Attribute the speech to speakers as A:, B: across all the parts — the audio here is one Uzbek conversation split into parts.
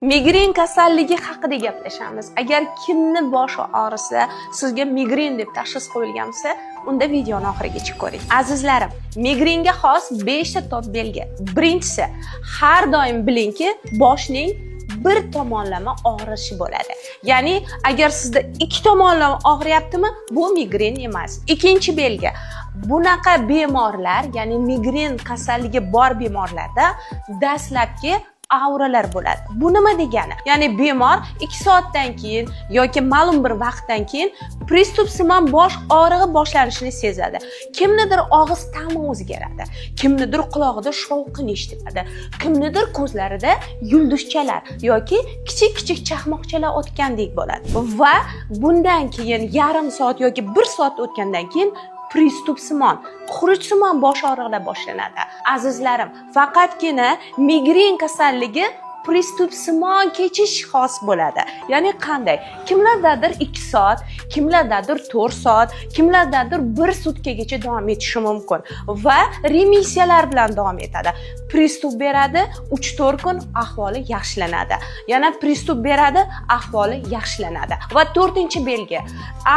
A: Migren kasalligi haqida gaplashamiz. Agar kimni boshi og'risa, sizga migren deb tashxis qo'yilgan bo'lsa, unda videoni oxirigacha ko'ring. Azizlarim, migrenga xos 5 ta top belgi. Birinchisi, har doim bilingki, boshning bir tomonlama og'rishi bo'ladi. Ya'ni, agar sizda ikki tomonlama og'riyaptimi, bu migren emas. Ikkinchi belgi, bunaqa bemorlar, ya'ni migren kasalligi bor bemorlarda dastlabki avralar bo'ladi. Bu nima degani? Ya'ni bemor 2 soatdan keyin yoki ma'lum bir vaqtdan keyin pristupsimon bosh og'rig'i boshlanishini sezadi. Kimnidir og'iz ta'mi o'zgaradi, kimnidir quloqida shovqin eshitiladi, kimnidir ko'zlarida yulduzchalar yoki kichik chaqmoqchalar o'tgandek bo'ladi. Va bundan keyin yarim soat yoki 1 soat o'tgandan keyin pristupsimon, xuruchsimon bosh og'riqlar boshlanadi. Azizlarim, faqatgina migren kasalligi pristupsimon kechish xos bo'ladi. Ya'ni qanday? Kimlardadir 2 soat, kimlardadir 4 soat, kimlardadir 1 sutkagacha davom etishi mumkin va remissiyalar bilan davom etadi. Pristup beradi, 3-4 kun ahvoli yaxshilanadi. Yana pristup beradi, ahvoli yaxshilanadi. Va 4-belgi,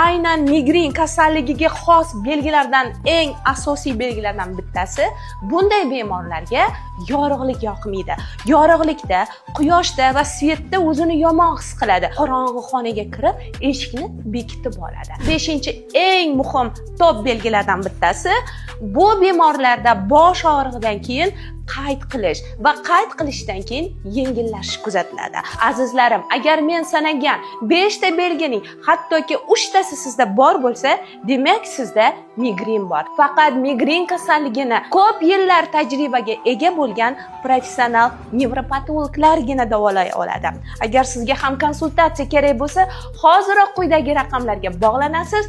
A: aynan migren kasalligiga xos belgilardan eng asosiy belgilardan bittasi, bunday bemorlarga yorug'lik yoqmaydi. Yorug'likda, quyoshda va svetda o'zini yomon his qiladi. Qorong'u xonaga kirib, eshikni bekitib oladi. 5-eng muhim top belgilardan bittasi, bu bemorlarda bosh og'rig'idan keyin qayd qilish va qayd qilishdan keyin yengillashish kuzatiladi. Azizlarim, agar men sanagan 5 ta belgining hattoki 3 tasi sizda bor bo'lsa, demak sizda migren bor. Faqat migren kasalligini ko'p yillar tajribaga ega bo'lgan professional nevropatologlargina davolay oladi. Agar sizga ham konsultatsiya kerak bo'lsa, hoziroq quyidagi raqamlarga bog'lanasiz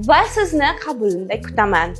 A: va sizni qabulimda kutaman.